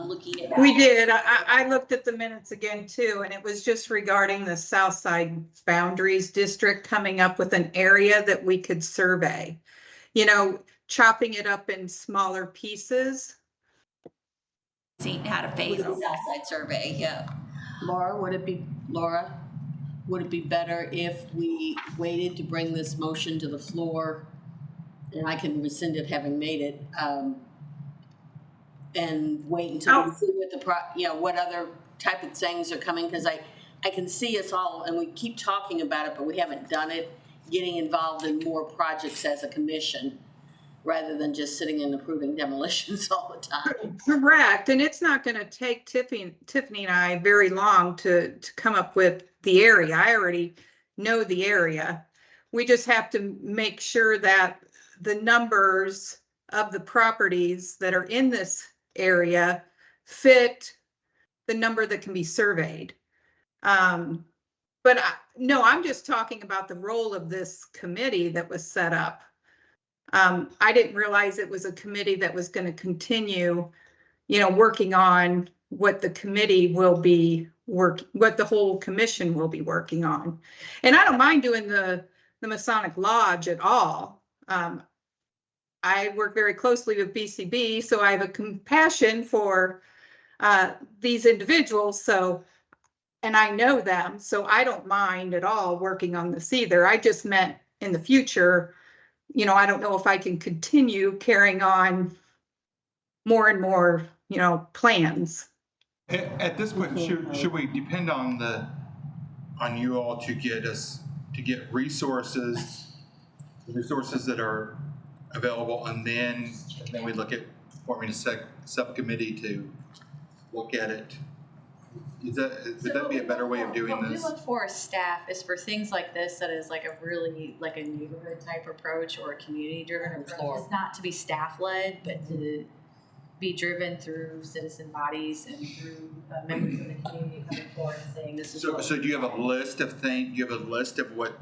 Looking at that. We did. I looked at the minutes again too, and it was just regarding the south side boundaries district coming up with an area that we could survey. You know, chopping it up in smaller pieces. Seeing how to phase the south side survey, yeah. Laura, would it be better if we waited to bring this motion to the floor, and I can rescind it having made it, and wait until we see what what other type of things are coming? Because I can see us all, and we keep talking about it, but we haven't done it, getting involved in more projects as a commission, rather than just sitting and approving demolitions all the time. Correct, and it's not gonna take Tiffany and I very long to come up with the area. I already know the area. We just have to make sure that the numbers of the properties that are in this area fit the number that can be surveyed. But no, I'm just talking about the role of this committee that was set up. I didn't realize it was a committee that was going to continue, working on what the committee will be what the whole commission will be working on. And I don't mind doing the Masonic Lodge at all. I work very closely with BCB, so I have a compassion for these individuals. And I know them, so I don't mind at all working on this either. I just meant in the future, I don't know if I can continue carrying on more and more, plans. At this point, should we depend on you all to get resources that are available, and then we look at forming a subcommittee to look at it? Would that be a better way of doing this? What we look for as staff is for things like this that is like a really like a neighborhood type approach or a community driven approach. It's not to be staff led, but to be driven through citizen bodies and through members of the community coming forward and saying this is. So do you have a list of things? Do you have a list of what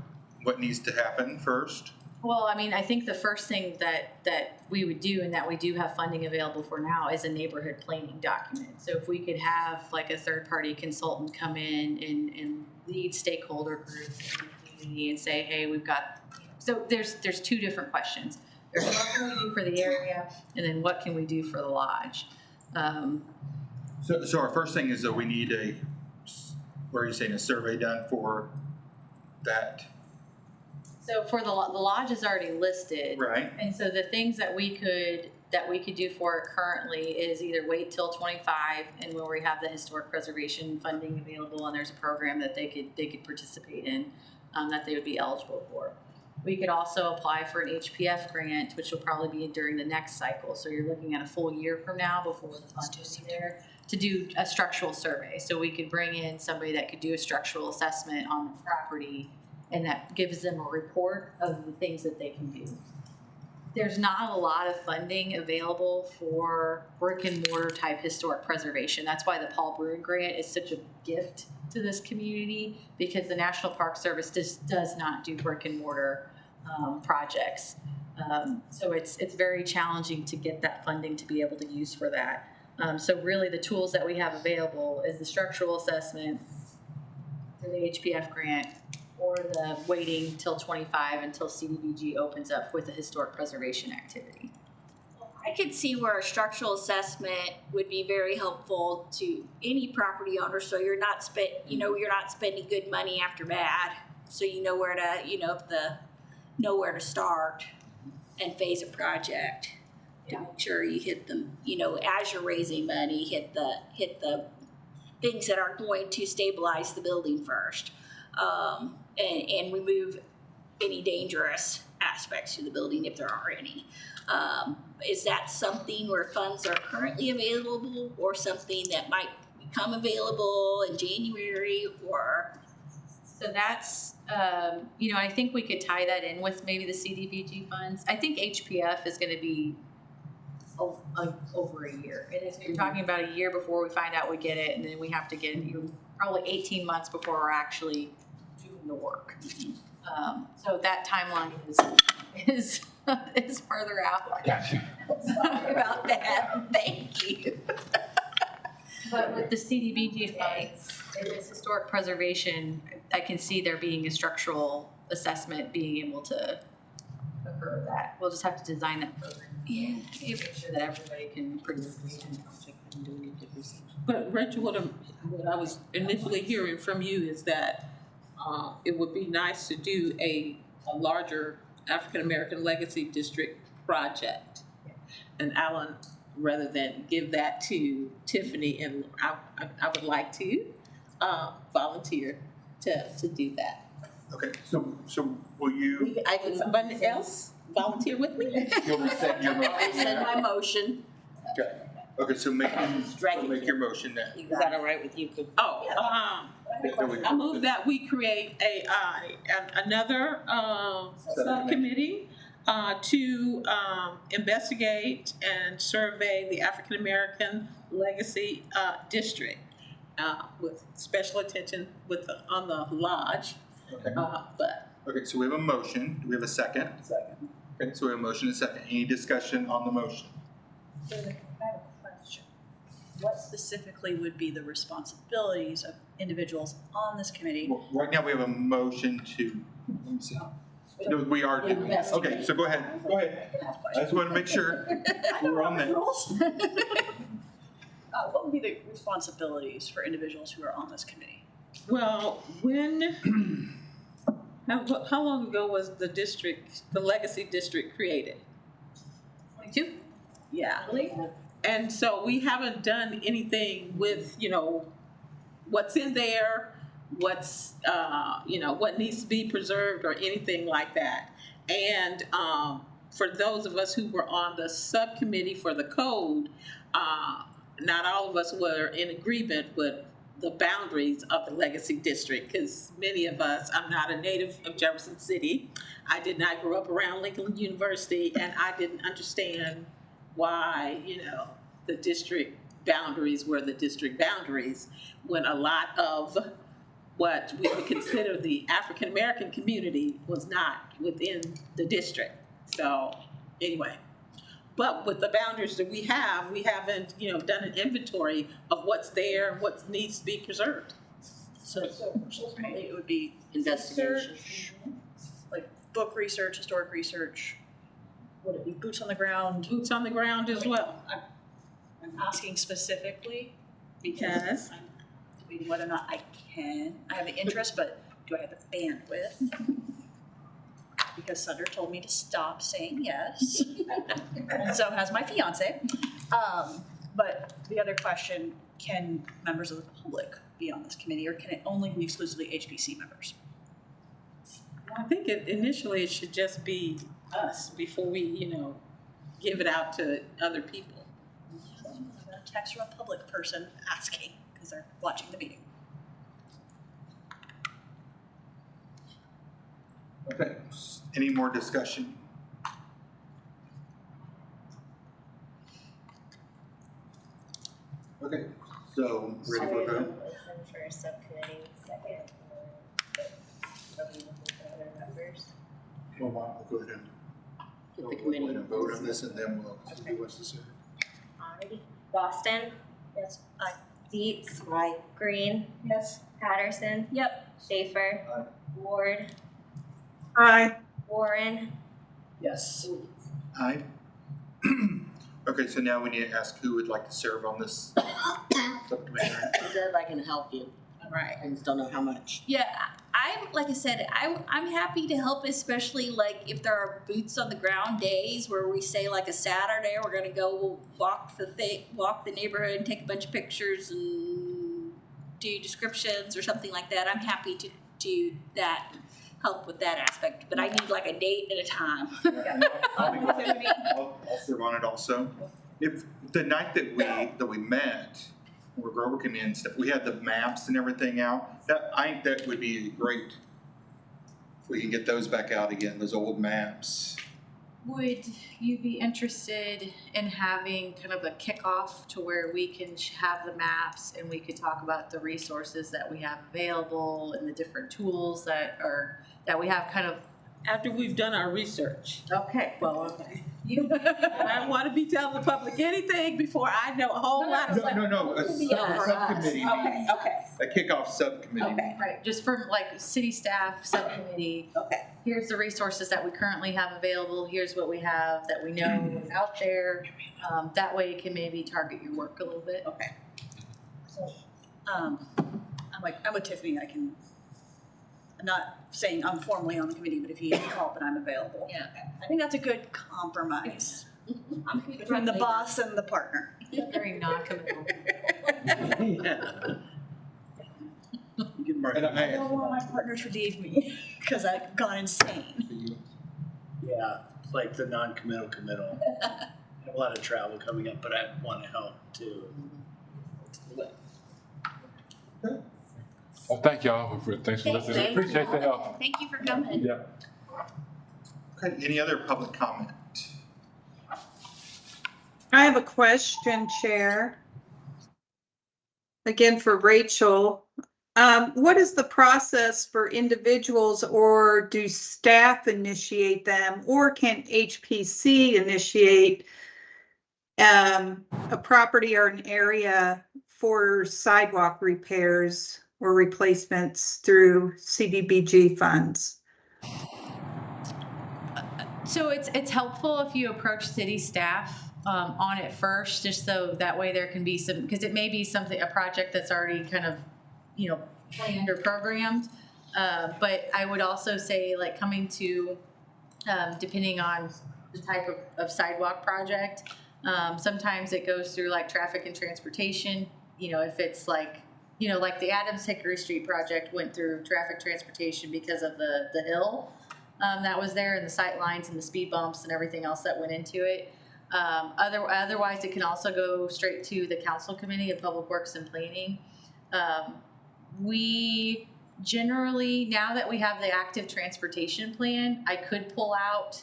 needs to happen first? Well, I mean, I think the first thing that we would do, and that we do have funding available for now, is a neighborhood planning document. So if we could have like a third-party consultant come in and lead stakeholder groups in the community and say, hey, we've got, so there's 2 different questions. There's what can we do for the area, and then what can we do for the lodge? So our first thing is that we need what are you saying, a survey done for that? So for the lodge is already listed. Right. And so the things that we could do for it currently is either wait till 25 and where we have the historic preservation funding available, and there's a program that they could participate in that they would be eligible for. We could also apply for an HPF grant, which will probably be during the next cycle. So you're looking at a full year from now before the funds is there to do a structural survey. So we could bring in somebody that could do a structural assessment on the property, and that gives them a report of the things that they can do. there's not a lot of funding available for brick and mortar type historic preservation. That's why the Paul Bruin grant is such a gift to this community, because the National Park Service does not do brick and mortar projects. So it's very challenging to get that funding to be able to use for that. So really the tools that we have available is the structural assessment, the HPF grant, or the waiting till 25 until CDBG opens up with a historic preservation activity. I could see where a structural assessment would be very helpful to any property owner, so you're not spending good money after bad, so you know where to, know where to start and phase a project. To make sure you hit them, as you're raising money, hit the things that are going to stabilize the building first, and remove any dangerous aspects to the building if there are any. Is that something where funds are currently available, or something that might become available in January, or? So that's, I think we could tie that in with maybe the CDBG funds. I think HPF is going to be over a year. And if you're talking about a year before we find out we get it, and then we have to get it probably 18 months before we're actually doing the work. So that timeline is further out. Gotcha. Sorry about that. Thank you. But with the CDBG funds, it's historic preservation. I can see there being a structural assessment being able to occur that. We'll just have to design that program. Yeah. Make sure that everybody can participate in the project and do any different. But Rachel, what I was initially hearing from you is that it would be nice to do a larger African American Legacy District project. And Alan, rather than give that to Tiffany, and I would like to volunteer to do that. Okay, so will you? Can somebody else volunteer with me? You'll rescind your motion. I send my motion. Okay, so make your motion then. Is that all right with you? I move that we create another subcommittee to investigate and survey the African American Legacy District with special attention on the lodge. Okay. Okay, so we have a motion. Do we have a second? Second. Okay, so we have a motion and a second. Any discussion on the motion? I have a question. What specifically would be the responsibilities of individuals on this committee? Well, right now we have a motion to, let me see. No, we are doing that. Okay, so go ahead. I just want to make sure we're on that. What would be the responsibilities for individuals who are on this committee? Well, how long ago was the Legacy District created? 22? Yeah. And so we haven't done anything with, what's in there, what's, what needs to be preserved or anything like that. And for those of us who were on the subcommittee for the code, not all of us were in agreement with the boundaries of the Legacy District, because many of us, I'm not a native of Jefferson City. I did not grow up around Lincoln University, and I didn't understand why, the district boundaries were the district boundaries, when a lot of what we would consider the African American community was not within the district. So anyway, but with the boundaries that we haven't, done an inventory of what's there and what needs to be preserved. So ultimately it would be Investigation. research, like book research, historic research. Would it be boots on the ground? Boots on the ground as well. I'm asking specifically because I'm debating whether or not I have the interest, but do I have the bandwidth? Because Sunder told me to stop saying yes, and so has my fiance. But the other question, can members of the public be on this committee, or can it only be exclusively HPC members? I think initially it should just be us before we, give it out to other people. I'm gonna text from a public person asking, because they're watching the meeting. Okay, any more discussion? Okay, so ready for a vote? Motion for subcommittee, second. Are we looking for other members? Well, we'll go ahead Get the and committee. vote on this and then we'll do what's necessary. Alrighty. Boston? Yes, aye. Dietz? Aye. Green? Yes. Patterson? Yep. Schaefer? Aye. Ward? Aye. Warren? Yes. Aye. Okay, so now we need to ask who would like to serve on this subcommittee. I said I can help you. Right. I just don't know how much. Yeah, I'm, like I said, I'm happy to help, especially like if there are boots on the ground days where we say like a Saturday, we're gonna go walk the neighborhood and take a bunch of pictures and do descriptions or something like that. I'm happy to do that, help with that aspect, but I need like a date and a time. I'll serve on it also. If the night that we met, where Grover came in and stuff, we had the maps and everything out. I think that would be great if we can get those back out again, those old maps. Would you be interested in having kind of a kickoff to where we can have the maps and we could talk about the resources that we have available and the different tools that we have kind of. After we've done our research. Okay, well, okay. I don't want to be telling the public anything before I know a whole lot of stuff. No, a subcommittee meeting. Okay. A kickoff subcommittee meeting. Right, just from like city staff, subcommittee. Okay. Here's the resources that we currently have available. Here's what we have that we know is out there. That way you can maybe target your work a little bit. Okay. I'm with Tiffany, I'm not saying I'm formally on the committee, but if you need help and I'm available. Yeah. I think that's a good compromise I'm good between the boss and the partner. Very non-committal. Yeah. You can mark And it. I don't want my partner to leave me because I've gone insane. Yeah, it's like the non-committal committal. I have a lot of travel coming up, but I want to help too. Well, thank y'all thanks for listening. Thank you. Appreciate the help. Thank you for coming. Yeah. Okay, any other public comment? I have a question, Chair. Again, for Rachel. What is the process for individuals, or do staff initiate them, or can HPC initiate a property or an area for sidewalk repairs or replacements through CDBG funds? So it's helpful if you approach city staff on it first, just so that way there can be some, because it may be a project that's already kind of, planned or programmed. But I would also say, like, coming to, depending on the type of sidewalk project, sometimes it goes through like traffic and transportation. If it's like the Adams Hickory Street project went through traffic transportation because of the hill that was there, and the sight lines and the speed bumps and everything else that went into it. Otherwise, it can also go straight to the Council Committee of Public Works and Planning. We generally, now that we have the active transportation plan, I could pull out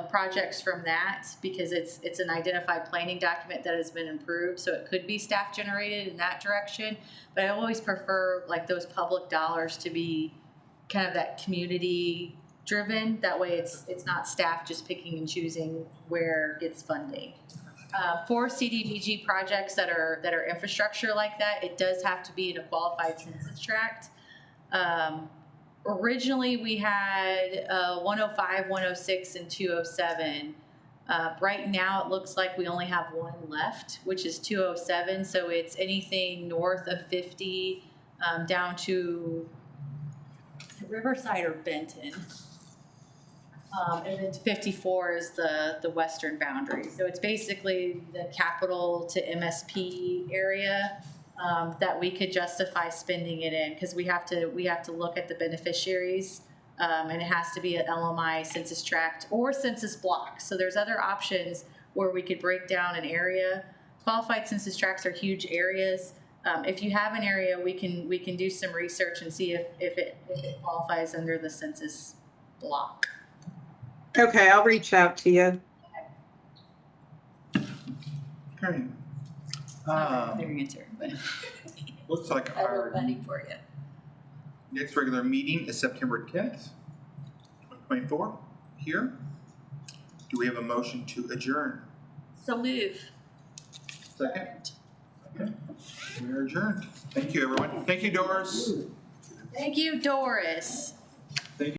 projects from that because it's an identified planning document that has been improved, so it could be staff generated in that direction. But I always prefer like those public dollars to be kind of that community driven. That way it's not staff just picking and choosing where it gets funding. For CDBG projects that are infrastructure like that, it does have to be in a qualified census tract. Originally, we had 105, 106, and 207. Right now, it looks like we only have one left, which is 207. So it's anything north of 50 down to Riverside or Benton. And then 54 is the western boundary. So it's basically the capital to MSP area that we could justify spending it in, because we have to look at the beneficiaries, and it has to be an LMI census tract or census block. So there's other options where we could break down an area. Qualified census tracts are huge areas. If you have an area, we can do some research and see if it qualifies under the census block. Okay, I'll reach out to you. Okay. Their answer, but Looks like I our wrote money for you. next regular meeting is September 10th, 2024, here. Do we have a motion to adjourn? So move. Second? Okay. We are adjourned. Thank you, everyone. Thank you, Doris. Thank you, Doris.